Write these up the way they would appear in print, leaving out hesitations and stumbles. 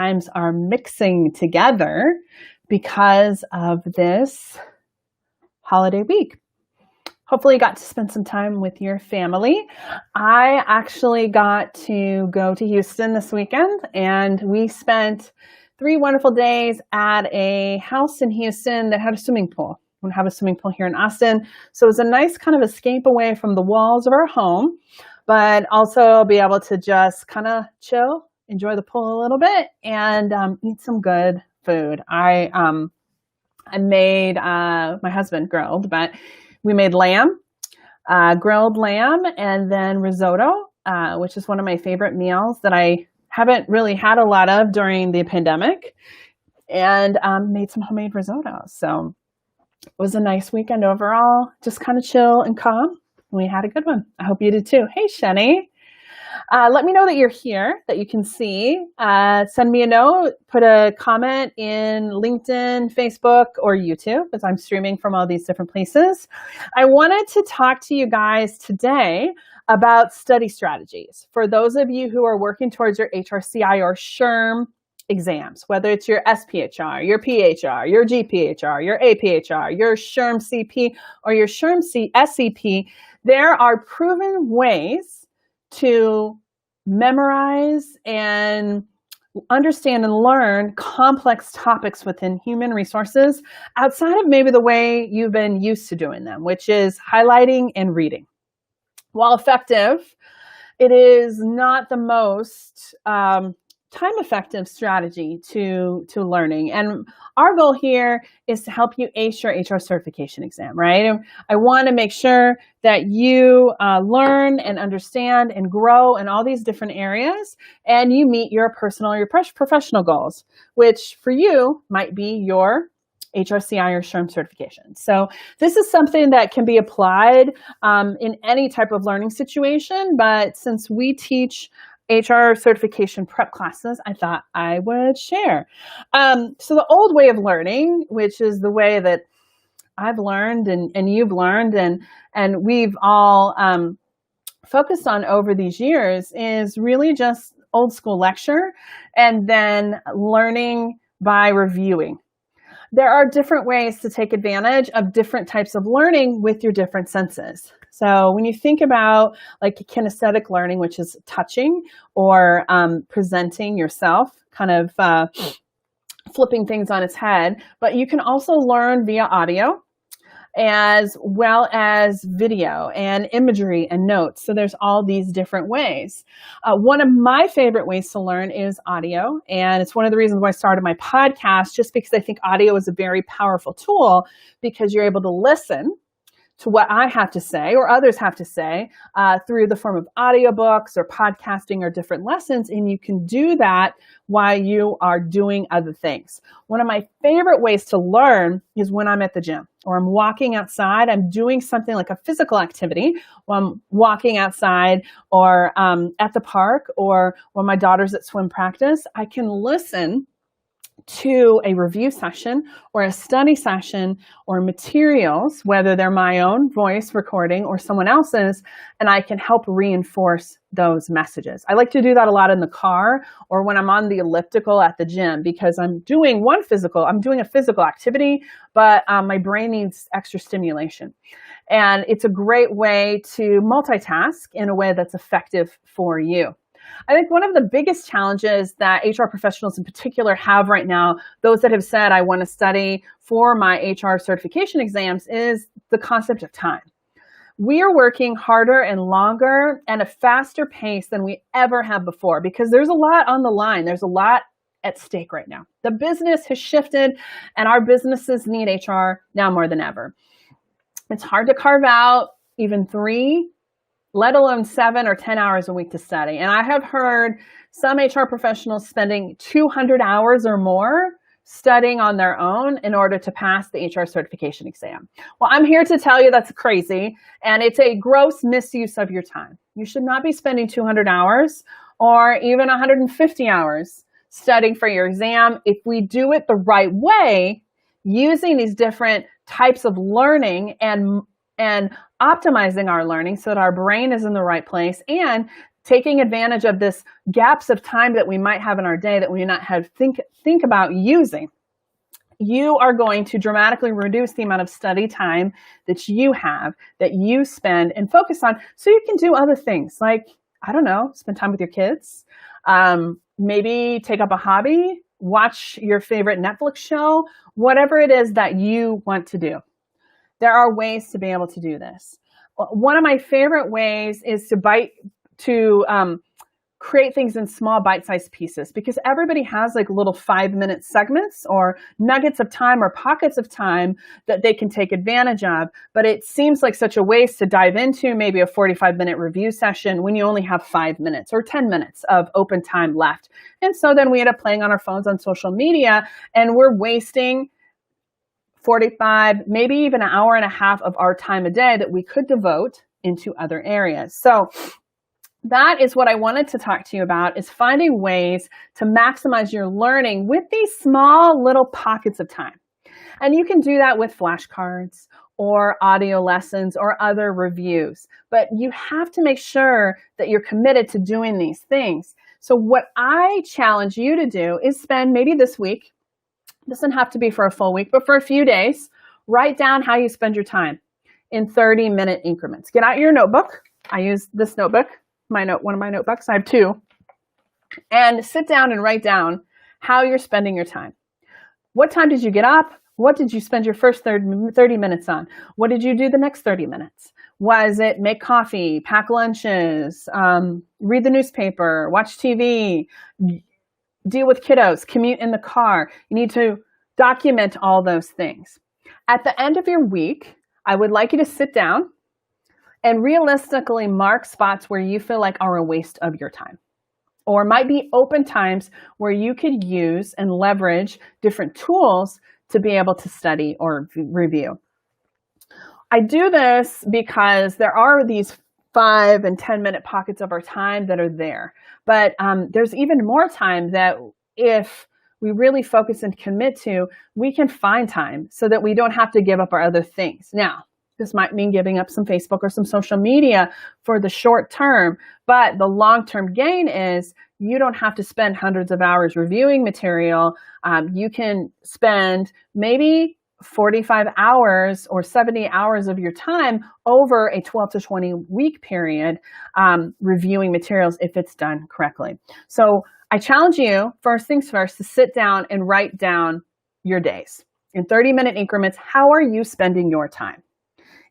times are mixing together because of this holiday week. Hopefully you got to spend some time with your family. I actually got to go to Houston this weekend, and we spent 3 wonderful days at a house in Houston that had a swimming pool. We have a swimming pool here in Austin. So it was a nice kind of escape away from the walls of our home, but also be able to just kind of chill, enjoy the pool a little bit, and eat some good food. I made, my husband grilled, but we made lamb, grilled lamb, and then risotto, which is one of my favorite meals that I haven't really had a lot of during the pandemic, and made some homemade risotto. So it was a nice weekend overall, just kind of chill and calm. We had a good one. I hope you did too. Hey, Shani. Let me know that you're here, that you can see. Send me a note, put a comment in LinkedIn, Facebook, or YouTube, as I'm streaming from all these different places. I wanted to talk to you guys today about study strategies. For those of you who are working towards your HRCI or SHRM exams, whether it's your SPHR, your PHR, your GPHR, your APHR, your SHRM CP, or your SHRM SCP, there are proven ways to memorize and understand and learn complex topics within human resources outside of maybe the way you've been used to doing them, which is highlighting and reading. While effective, it is not the most time-effective strategy to learning. And our goal here is to help you ace your HR certification exam, right? And I want to make sure that you learn and understand and grow in all these different areas, and you meet your personal or your professional goals, which for you might be your HRCI or SHRM certification. So this is something that can be applied in any type of learning situation, but since we teach HR certification prep classes, I thought I would share. So the old way of learning, which is the way that I've learned and you've learned and we've all focused on over these years, is really just old school lecture and then learning by reviewing. There are different ways to take advantage of different types of learning with your different senses. So when you think about like kinesthetic learning, which is touching or presenting yourself, kind of flipping things on its head, but you can also learn via audio as well as video and imagery and notes. So there's all these different ways. One of my favorite ways to learn is audio. And it's one of the reasons why I started my podcast, just because I think audio is a very powerful tool, because you're able to listen to what I have to say or others have to say through the form of audiobooks or podcasting or different lessons. And you can do that while you are doing other things. One of my favorite ways to learn is when I'm at the gym or I'm walking outside. I'm doing something like a physical activity while I'm walking outside or at the park, or when my daughter's at swim practice. I can listen to a review session or a study session or materials, whether they're my own voice recording or someone else's, and I can help reinforce those messages. I like to do that a lot in the car or when I'm on the elliptical at the gym, because I'm doing a physical activity, but my brain needs extra stimulation. And it's a great way to multitask in a way that's effective for you. I think one of the biggest challenges that HR professionals in particular have right now, those that have said, I want to study for my HR certification exams, is the concept of time. We are working harder and longer and a faster pace than we ever have before, because there's a lot on the line. There's a lot at stake right now. The business has shifted and our businesses need HR now more than ever. It's hard to carve out even 3, let alone 7 or 10 hours a week to study. And I have heard some HR professionals spending 200 hours or more studying on their own in order to pass the HR certification exam. Well, I'm here to tell you that's crazy, and it's a gross misuse of your time. You should not be spending 200 hours or even 150 hours studying for your exam. If we do it the right way, using these different types of learning and optimizing our learning so that our brain is in the right place, and taking advantage of this gaps of time that we might have in our day that we not have think about using, you are going to dramatically reduce the amount of study time that you have, that you spend and focus on, so you can do other things like, I don't know, spend time with your kids, maybe take up a hobby, watch your favorite Netflix show, whatever it is that you want to do. There are ways to be able to do this. One of my favorite ways is to create things in small bite-sized pieces, because everybody has like little 5-minute segments or nuggets of time or pockets of time that they can take advantage of. But it seems like such a waste to dive into maybe a 45-minute review session when you only have 5 minutes or 10 minutes of open time left. And so then we end up playing on our phones on social media, and we're wasting 45, maybe even an hour and a half of our time a day that we could devote into other areas. So that is what I wanted to talk to you about, is finding ways to maximize your learning with these small little pockets of time. And you can do that with flashcards or audio lessons or other reviews. But you have to make sure that you're committed to doing these things. So what I challenge you to do is spend maybe this week, doesn't have to be for a full week, but for a few days, write down how you spend your time in 30-minute increments. Get out your notebook. I use this notebook. One of my notebooks, I have two, and sit down and write down how you're spending your time. What time did you get up? What did you spend your first 30 minutes on? What did you do the next 30 minutes? Was it make coffee, pack lunches, read the newspaper, watch TV, deal with kiddos, commute in the car? You need to document all those things. At the end of your week, I would like you to sit down and realistically mark spots where you feel like are a waste of your time, or might be open times where you could use and leverage different tools to be able to study or review. I do this because there are these 5 and 10-minute pockets of our time that are there, but there's even more time that if we really focus and commit to, we can find time so that we don't have to give up our other things. Now, this might mean giving up some Facebook or some social media for the short term, but the long-term gain is you don't have to spend hundreds of hours reviewing material. You can spend maybe 45 hours or 70 hours of your time over a 12 to 20 week period reviewing materials if it's done correctly. So I challenge you, first things first, to sit down and write down your days in 30-minute increments. How are you spending your time?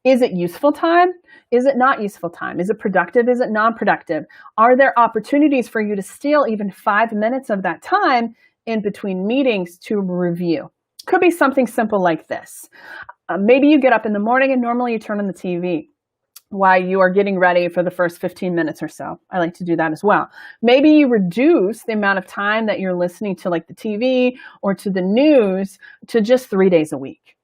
Is it useful time? Is it not useful time? Is it productive? Is it non-productive? Are there opportunities for you to steal even 5 minutes of that time in between meetings to review? Could be something simple like this. Maybe you get up in the morning and normally you turn on the TV while you are getting ready for the first 15 minutes or so. I like to do that as well. Maybe you reduce the amount of time that you're listening to like the TV or to the news to just 3 days a week,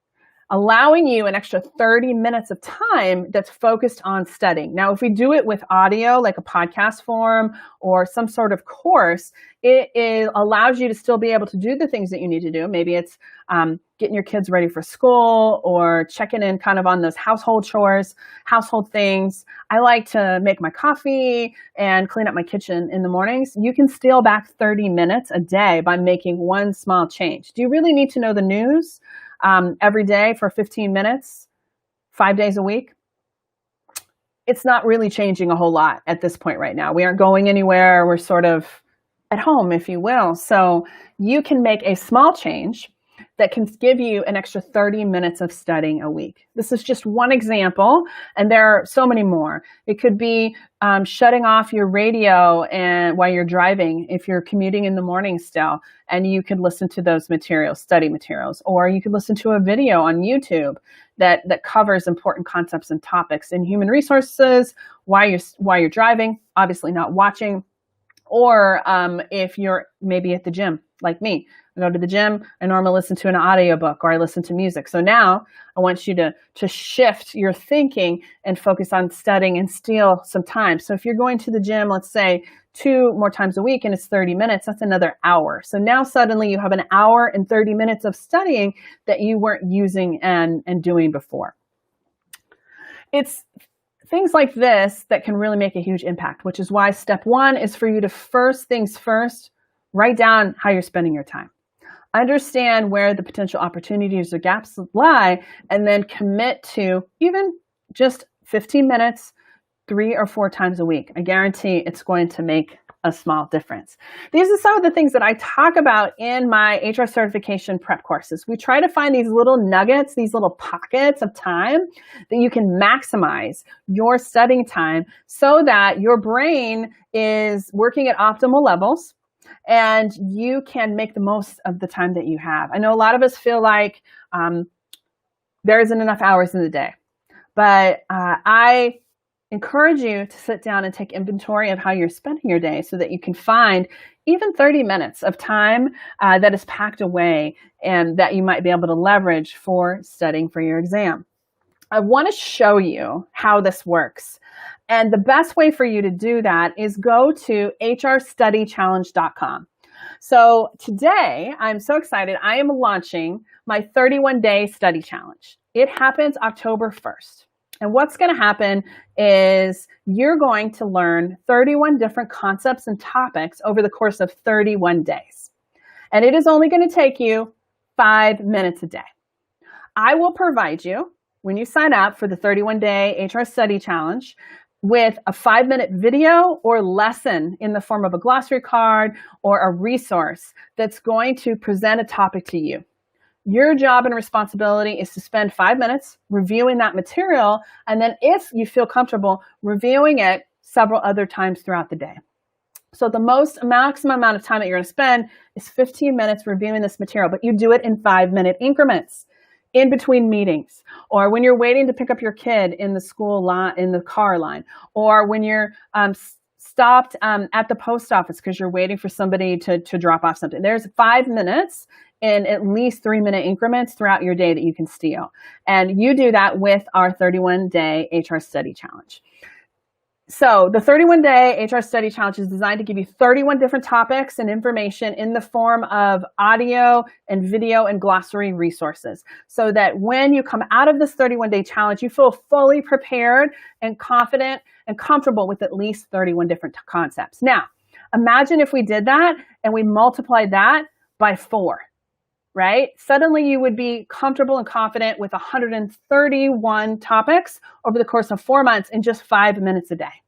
allowing you an extra 30 minutes of time that's focused on studying. Now, if we do it with audio, like a podcast form or some sort of course, it allows you to still be able to do the things that you need to do. Maybe it's getting your kids ready for school or checking in kind of on those household chores, household things. I like to make my coffee and clean up my kitchen in the mornings. You can steal back 30 minutes a day by making one small change. Do you really need to know the news every day for 15 minutes, 5 days a week? It's not really changing a whole lot at this point right now. We aren't going anywhere. We're sort of at home, if you will. So you can make a small change that can give you an extra 30 minutes of studying a week. This is just one example, and there are so many more. It could be shutting off your radio while you're driving if you're commuting in the morning still, and you could listen to those materials, study materials, or you could listen to a video on YouTube that covers important concepts and topics in human resources while you're driving, obviously not watching, or if you're maybe at the gym like me. I go to the gym, I normally listen to an audiobook or I listen to music. So now I want you to shift your thinking and focus on studying and steal some time. So if you're going to the gym, let's say 2 more times a week and it's 30 minutes, that's another hour. So now suddenly you have an hour and 30 minutes of studying that you weren't using and doing before. It's things like this that can really make a huge impact, which is why step one is for you to first things first, write down how you're spending your time. Understand where the potential opportunities or gaps lie, and then commit to even just 15 minutes, 3 or 4 times a week. I guarantee it's going to make a small difference. These are some of the things that I talk about in my HR certification prep courses. We try to find these little nuggets, these little pockets of time that you can maximize your studying time so that your brain is working at optimal levels and you can make the most of the time that you have. I know a lot of us feel like there isn't enough hours in the day, but I encourage you to sit down and take inventory of how you're spending your day so that you can find even 30 minutes of time that is packed away and that you might be able to leverage for studying for your exam. I want to show you how this works. And the best way for you to do that is go to HRStudyChallenge.com. So today, I'm so excited. I am launching my 31-day study challenge. It happens October 1st. And what's going to happen is you're going to learn 31 different concepts and topics over the course of 31 days. And it is only going to take you 5 minutes a day. I will provide you, when you sign up for the 31-day HR Study Challenge, with a 5-minute video or lesson in the form of a glossary card or a resource that's going to present a topic to you. Your job and responsibility is to spend 5 minutes reviewing that material, and then if you feel comfortable, reviewing it several other times throughout the day. So the maximum amount of time that you're going to spend is 15 minutes reviewing this material, but you do it in 5-minute increments in between meetings, or when you're waiting to pick up your kid in the school line, in the car line, or when you're stopped at the post office because you're waiting for somebody to drop off something. There's 5 minutes in at least 3-minute increments throughout your day that you can steal. And you do that with our 31-day HR Study Challenge. So the 31-day HR Study Challenge is designed to give you 31 different topics and information in the form of audio and video and glossary resources, so that when you come out of this 31-day challenge, you feel fully prepared and confident and comfortable with at least 31 different concepts. Now, imagine if we did that and we multiplied that by 4. Right? Suddenly you would be comfortable and confident with 131 topics over the course of 4 months in just 5 minutes a day.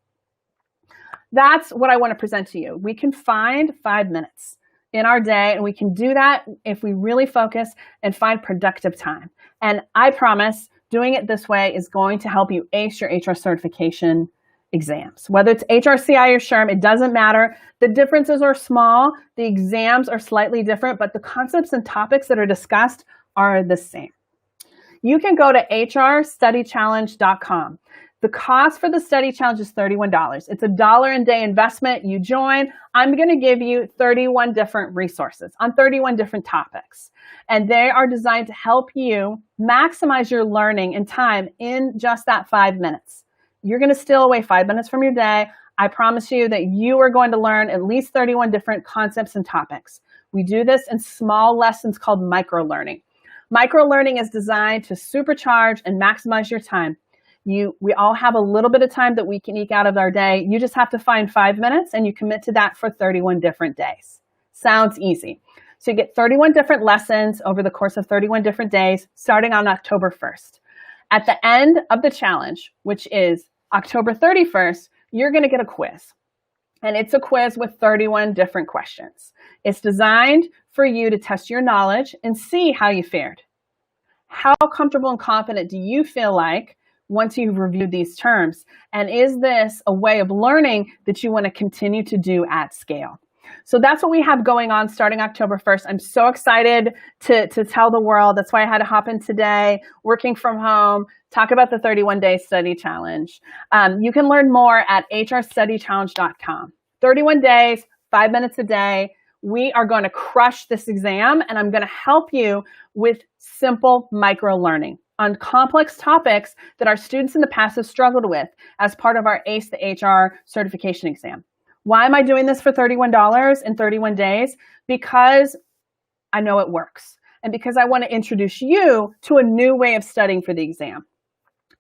That's what I want to present to you. We can find 5 minutes in our day, and we can do that if we really focus and find productive time. And I promise doing it this way is going to help you ace your HR certification exams. Whether it's HRCI or SHRM, it doesn't matter. The differences are small. The exams are slightly different, but the concepts and topics that are discussed are the same. You can go to HRStudyChallenge.com. The cost for the study challenge is $31. It's $1 a day investment. You join. I'm going to give you 31 different resources on 31 different topics. And they are designed to help you maximize your learning and time in just that 5 minutes. You're going to steal away 5 minutes from your day. I promise you that you are going to learn at least 31 different concepts and topics. We do this in small lessons called micro-learning. Micro-learning is designed to supercharge and maximize your time. We all have a little bit of time that we can eke out of our day. You just have to find 5 minutes and you commit to that for 31 different days. Sounds easy. So you get 31 different lessons over the course of 31 different days, starting on October 1st. At the end of the challenge, which is October 31st, you're going to get a quiz. And it's a quiz with 31 different questions. It's designed for you to test your knowledge and see how you fared. How comfortable and confident do you feel like once you've reviewed these terms? And is this a way of learning that you want to continue to do at scale? So that's what we have going on starting October 1st. I'm so excited to tell the world. That's why I had to hop in today, working from home, talk about the 31-day study challenge. You can learn more at HRStudyChallenge.com. 31 days, 5 minutes a day. We are going to crush this exam, and I'm going to help you with simple micro-learning on complex topics that our students in the past have struggled with as part of our ACE the HR certification exam. Why am I doing this for $31 in 31 days? Because I know it works, and because I want to introduce you to a new way of studying for the exam.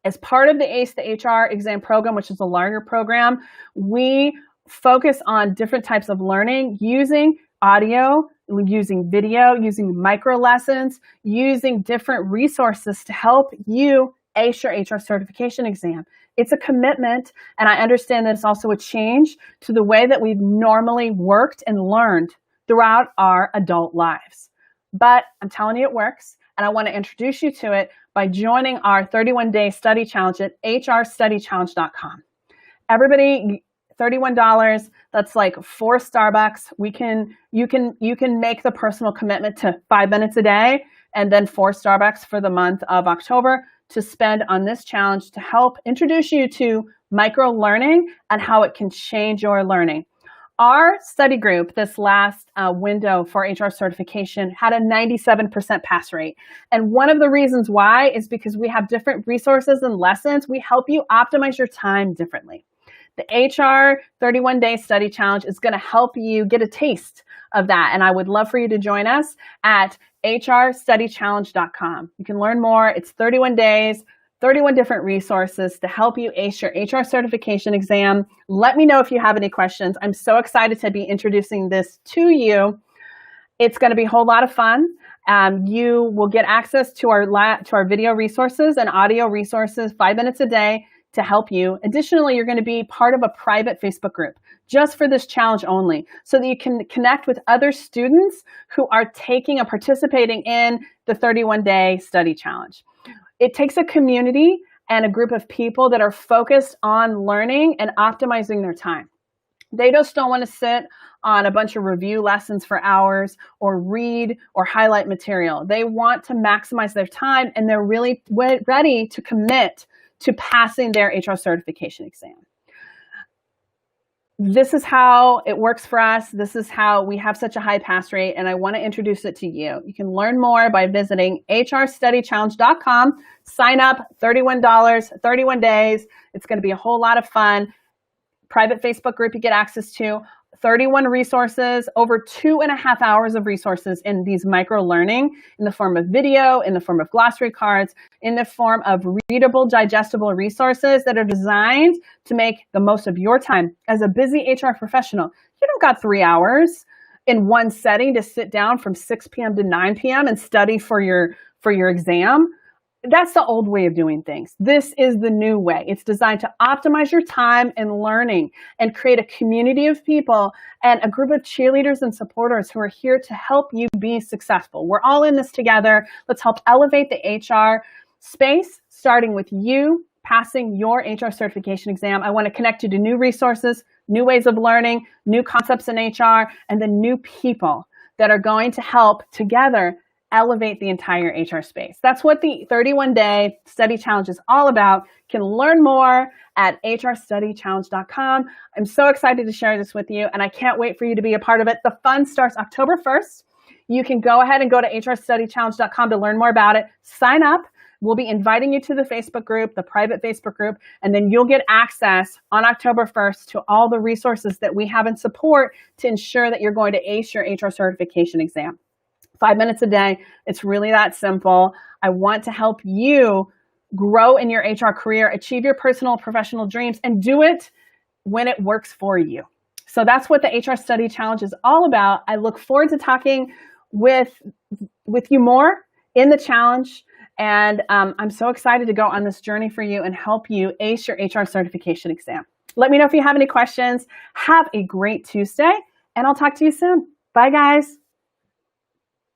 As part of the ACE the HR exam program, which is a larger program, we focus on different types of learning using audio, using video, using micro lessons, using different resources to help you ace your HR certification exam. It's a commitment, and I understand that it's also a change to the way that we've normally worked and learned throughout our adult lives. But I'm telling you it works, and I want to introduce you to it by joining our 31-day study challenge at HRstudychallenge.com. Everybody, $31, that's like 4 Starbucks. You can make the personal commitment to 5 minutes a day and then 4 Starbucks for the month of October to spend on this challenge to help introduce you to micro learning and how it can change your learning. Our study group this last window for HR certification had a 97% pass rate. And one of the reasons why is because we have different resources and lessons. We help you optimize your time differently. The HR 31-day study challenge is going to help you get a taste of that. And I would love for you to join us at HRstudychallenge.com. You can learn more. It's 31 days. 31 different resources to help you ace your HR certification exam. Let me know if you have any questions. I'm so excited to be introducing this to you. It's going to be a whole lot of fun. You will get access to our video resources and audio resources 5 minutes a day to help you. Additionally, you're going to be part of a private Facebook group just for this challenge only, so that you can connect with other students who are taking and participating in the 31-day study challenge. It takes a community and a group of people that are focused on learning and optimizing their time. They just don't want to sit on a bunch of review lessons for hours or read or highlight material. They want to maximize their time, and they're really ready to commit to passing their HR certification exam. This is how it works for us. This is how we have such a high pass rate, and I want to introduce it to you. You can learn more by visiting HRstudychallenge.com. Sign up, $31, 31 days. It's going to be a whole lot of fun. Private Facebook group you get access to. 31 resources, over 2.5 hours of resources in these micro learning in the form of video, in the form of glossary cards, in the form of readable, digestible resources that are designed to make the most of your time. As a busy HR professional, you don't got 3 hours in one setting to sit down from 6 p.m. to 9 p.m. and study for your exam. That's the old way of doing things. This is the new way. It's designed to optimize your time and learning and create a community of people and a group of cheerleaders and supporters who are here to help you be successful. We're all in this together. Let's help elevate the HR space, starting with you passing your HR certification exam. I want to connect you to new resources, new ways of learning, new concepts in HR, and the new people that are going to help together elevate the entire HR space. That's what the 31-day study challenge is all about. You can learn more at HRstudychallenge.com. I'm so excited to share this with you, and I can't wait for you to be a part of it. The fun starts October 1st. You can go ahead and go to HRstudychallenge.com to learn more about it. Sign up. We'll be inviting you to the Facebook group, the private Facebook group, and then you'll get access on October 1st to all the resources that we have in support to ensure that you're going to ace your HR certification exam. 5 minutes a day. It's really that simple. I want to help you grow in your HR career, achieve your personal and professional dreams, and do it when it works for you. So that's what the HR Study Challenge is all about. I look forward to talking with you more in the challenge. And I'm so excited to go on this journey for you and help you ace your HR certification exam. Let me know if you have any questions. Have a great Tuesday, and I'll talk to you soon. Bye, guys.